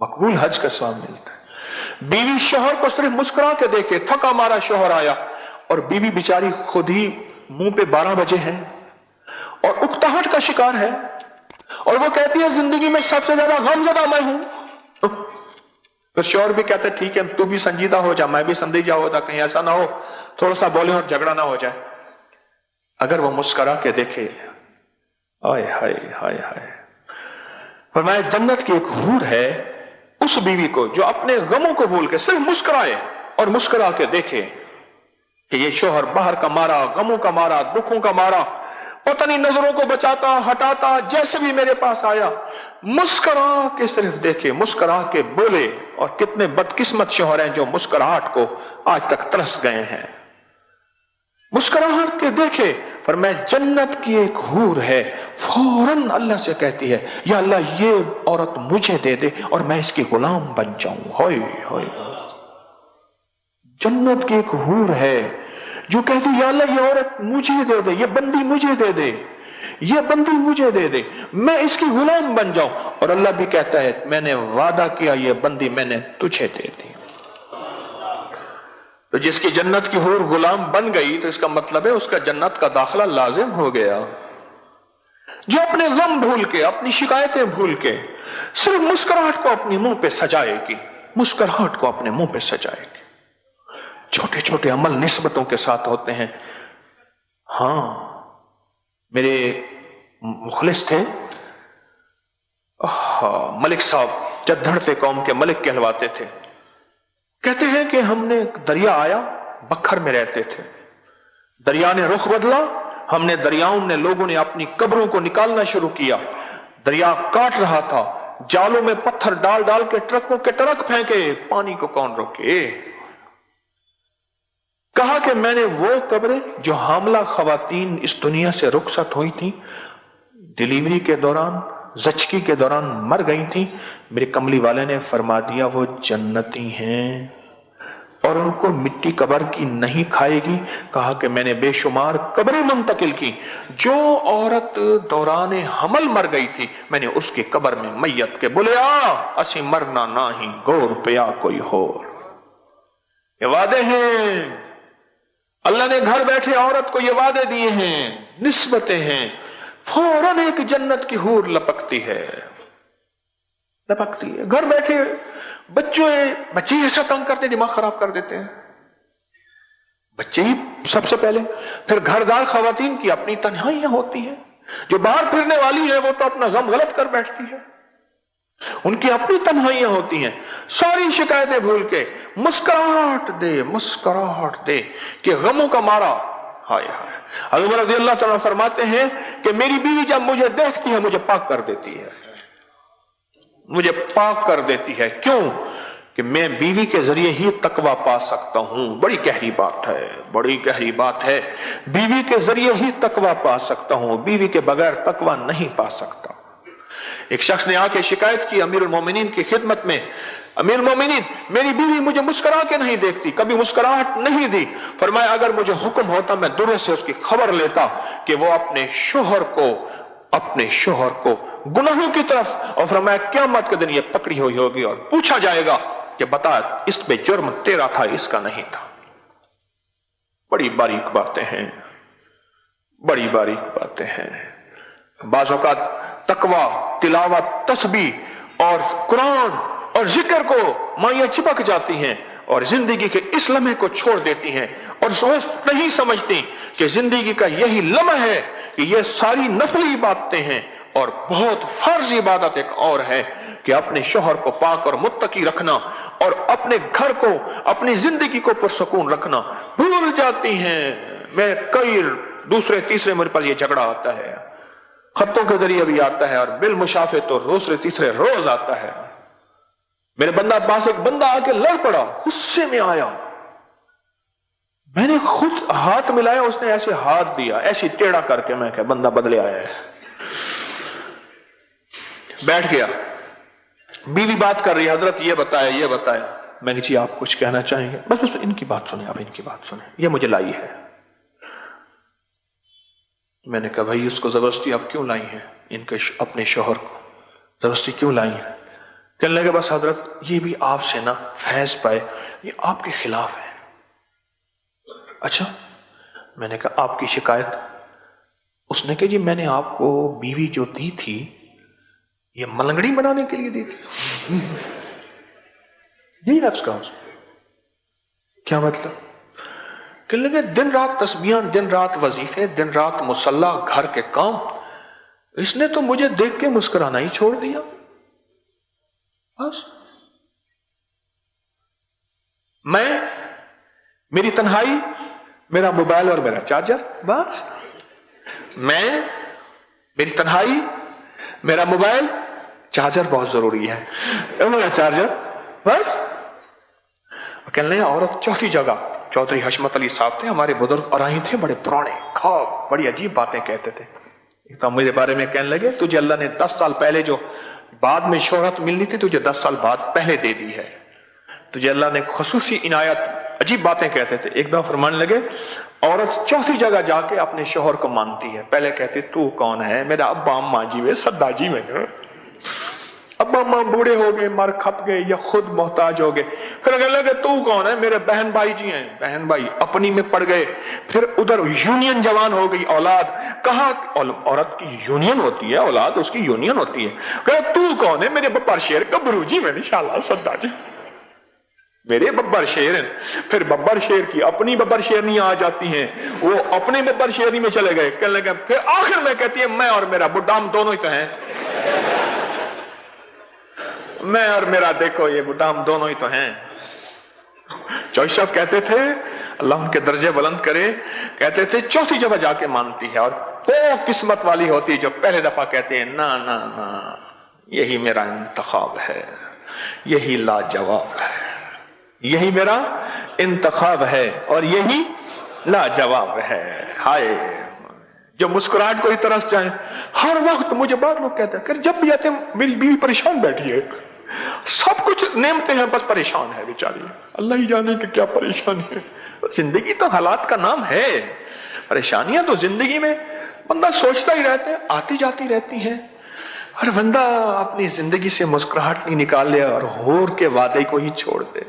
मकबूल हज का सवाब मिलता है। बीवी शोहर को सिर्फ मुस्कुरा के देखे, थका मारा शोहर आया और बीवी बेचारी खुद ही मुंह पे 12 बजे है और उकताहट का शिकार है, और वो कहती है जिंदगी में सबसे ज्यादा गमज़दा मैं हूं। फिर शोहर भी कहते ठीक है, तू भी संजीदा हो जा, मैं भी संजीदा होता, कहीं ऐसा ना हो थोड़ा सा बोले और झगड़ा ना हो जाए। अगर वो मुस्कुरा के देखे, हाय हाय हाय हाय, फरमाया जन्नत की एक हूर है उस बीवी को जो अपने गमों को भूल के सिर्फ मुस्कुराए और मुस्कुरा के देखे कि ये शोहर बाहर का मारा, गमों का मारा, दुखों का मारा, पता नहीं नजरों को बचाता हटाता, जैसे भी मेरे पास आया मुस्कुरा के सिर्फ देखे, मुस्कुरा के बोले। और कितने बदकिस्मत शोहर हैं जो मुस्कुराहट को आज तक तरस गए हैं। मुस्कुराहट के देखे, पर मैं जन्नत की एक हूर है, फौरन अल्लाह से कहती है या अल्लाह ये औरत मुझे दे दे और मैं इसकी गुलाम बन जाऊं। होय होय, जन्नत की एक हूर है जो कहती है या अल्लाह ये औरत मुझे दे दे, ये बंदी मुझे दे दे, ये बंदी मुझे दे दे, मैं इसकी गुलाम बन जाऊं। और अल्लाह भी कहता है मैंने वादा किया ये बंदी मैंने तुझे दे दी। तो जिसकी जन्नत की हूर गुलाम बन गई तो इसका मतलब है उसका जन्नत का दाखिला लाजिम हो गया। जो अपने गम भूल के, अपनी शिकायतें भूल के सिर्फ मुस्कुराहट को अपने मुंह पे सजाएगी, मुस्कुराहट को अपने मुंह पे सजाएगी। छोटे छोटे अमल निस्बतों के साथ होते हैं। हां, मेरे मुखलिस थे मलिक साहब, जद्दड़ कौम के मलिक कहलवाते थे। कहते हैं कि हमने दरिया आया, बखर में रहते थे, दरिया ने रुख बदला, हमने दरियाओं ने लोगों ने अपनी कब्रों को निकालना शुरू किया, दरिया काट रहा था, जालों में पत्थर डाल डाल के ट्रकों के ट्रक फेंके, पानी को कौन रोके। कहा कि मैंने वो कब्रें जो हामला खवातीन इस दुनिया से रुखसत हुई थी, डिलीवरी के दौरान, ज़चकी के दौरान मर गई थी, मेरे कमली वाले ने फरमा दिया वो जन्नती हैं और उनको मिट्टी कब्र की नहीं खाएगी। कहा कि मैंने बेशुमार कब्रें मुंतकिल की, जो औरत दौरान हमल मर गई थी मैंने उसकी कब्र में मैयत के बोले आ असी मरना ना ही गौर पिया कोई होर। ये वादे हैं, अल्लाह ने घर बैठे औरत को ये वादे दिए हैं, निस्बतें हैं। फौरन एक जन्नत की हूर लपकती है, लपकती है। घर बैठे बच्चे ऐसा तंग करते, दिमाग खराब कर देते हैं बच्चे ही सबसे पहले, फिर घरदार खवातीन की अपनी तन्हाइयां होती हैं। जो बाहर फिरने वाली है वो तो अपना गम गलत कर बैठती है, उनकी अपनी तन्हाइयां होती हैं। सारी शिकायतें भूल के मुस्कुराहट दे कि गमों का मारा। हाय हाय, हज़रत उमर रज़ियल्लाहु तआला फरमाते हैं कि मेरी बीवी जब मुझे देखती है मुझे पाक कर देती है, मुझे पाक कर देती है। क्यों? कि मैं बीवी के जरिए ही तकवा पा सकता हूं। बड़ी गहरी बात है, बड़ी गहरी बात है। बीवी के जरिए ही तकवा पा सकता हूं, बीवी के बगैर तकवा नहीं पा सकता। एक शख्स ने आके शिकायत की अमीरुल मोमिनीन की खिदमत में, अमीरुल मोमिनीन मेरी बीवी मुझे मुस्कुरा के नहीं देखती, कभी मुस्कुराहट नहीं दी। फरमाया अगर मुझे हुक्म होता मैं दूर से उसकी खबर लेता कि वो अपने शोहर को गुनाहों की तरफ, और फरमाया क़यामत के दिन ये पकड़ी हुई होगी और पूछा जाएगा कि बता इस पे जुर्म तेरा था इसका नहीं था। बड़ी बारीक बातें हैं, बड़ी बारीक बातें हैं। बाज़ औक़ात तकवा, तिलावत, तस्बीह और कुरान और जिक्र को माइयां चिपक जाती हैं और जिंदगी के इस लम्हे को छोड़ देती हैं और सोच नहीं समझती कि जिंदगी का यही लम्हा है कि ये सारी नफली बातें हैं और बहुत फर्ज इबादत एक और है कि अपने शोहर को पाक और मुत्तकी रखना और अपने घर को, अपनी जिंदगी को पुरसुकून रखना भूल जाती हैं। मैं कई दूसरे तीसरे मेरे पास ये झगड़ा आता है, खतों के जरिए भी आता है और बिल मुशाफे तो दूसरे तीसरे रोज आता है। मेरे बंदा पास एक बंदा आके लड़ पड़ा, गुस्से में आया, मैंने खुद हाथ मिलाया, उसने ऐसे हाथ दिया ऐसे टेढ़ा करके, मैं क्या बंदा बदले आया है। बैठ गया, बीवी बात कर रही है, हजरत ये बताया। मैंने जी आप कुछ कहना चाहेंगे? बस इनकी बात सुने, आप इनकी बात सुने, ये मुझे लाई है। मैंने कहा भाई उसको जबरदस्ती आप क्यों लाई हैं, इनके अपने शोहर को जबरदस्ती क्यों लाई हैं? کہنے لگے بس حضرت یہ بھی آپ سے نا فیض پائے، یہ آپ کے خلاف ہے۔ اچھا، میں نے کہا آپ کی شکایت؟ اس نے کہا جی میں نے آپ کو بیوی جو دی تھی یہ ملنگڑی بنانے کے لیے دی تھی۔ یہی لفظ کہا اس نے۔ کیا مطلب؟ کہنے لگے دن رات تسبیحاں، دن رات وظیفے، دن رات مصلی، گھر کے کام، اس نے تو مجھے دیکھ کے مسکرانا ہی چھوڑ دیا بس۔ میں، میری تنہائی، میرا موبائل اور میرا چارجر، بس۔ میں، میری تنہائی، میرا موبائل، چارجر بہت ضروری ہے، میرا چارجر، بس۔ کہنے لگے عورت چوتھی جگہ، چودھری حشمت علی صاحب تھے ہمارے بزرگ، ارائی تھے، بڑے پرانے، خواب بڑی عجیب باتیں کہتے تھے۔ ایک تو میرے بارے میں کہنے لگے تجھے اللہ نے 10 سال پہلے جو بعد میں شہرت ملنی تھی تجھے 10 سال بعد پہلے دے دی ہے، تجھے اللہ نے خصوصی عنایت، عجیب باتیں کہتے تھے۔ ایک دفعہ فرمانے لگے عورت چوتھی جگہ جا کے اپنے شوہر کو مانتی ہے، پہلے کہتی تو کون ہے، میرا ابا اماں جی وے، سدا جی میں، ابا اماں بوڑھے ہو گئے، مر کھپ گئے یا خود محتاج ہو گئے، پھر کہنے لگے تو کون ہے، میرے بہن بھائی جی ہیں، بہن بھائی اپنی میں پڑ گئے، پھر ادھر یونین جوان ہو گئی اولاد، کہاں عورت کی یونین ہوتی ہے، اولاد اس کی یونین ہوتی ہے، کہ تو کون ہے، میرے ببر شیر گبرو جی میں انشاءاللہ سدا جی، میرے ببر شیر ہیں۔ پھر ببر شیر کی اپنی ببر شیرنی آ جاتی ہیں، وہ اپنے ببر شیرنی میں چلے گئے، کہنے لگے پھر آخر میں کہتی ہے میں اور میرا بڈھا ہم دونوں ہی تو ہیں، میں اور میرا دیکھو یہ بڈھا ہم دونوں ہی تو ہیں۔ چوہی صاحب کہتے تھے اللہ ان کے درجے بلند کرے، کہتے تھے چوتھی جگہ جا کے مانتی ہے، اور وہ قسمت والی ہوتی جو پہلے دفعہ کہتے ہیں نا نا نا یہی میرا انتخاب ہے، یہی لاجواب ہے، یہی میرا انتخاب ہے اور یہی لاجواب ہے۔ ہائے جو مسکراہٹ کو ہی ترس جائیں، ہر وقت مجھے بعض لوگ کہتے ہیں کہ جب بھی آتے ہیں میری بیوی پریشان بیٹھی ہے، سب کچھ نعمتیں ہیں بس پریشان ہے بیچاری، اللہ ہی جانے کہ کیا پریشانی ہے۔ زندگی تو حالات کا نام ہے، پریشانیاں تو زندگی میں بندہ سوچتا ہی رہتا ہے، آتی جاتی رہتی ہیں، اور بندہ اپنی زندگی سے مسکراہٹ نہیں نکال لے اور ہور کے وعدے کو ہی چھوڑ دے۔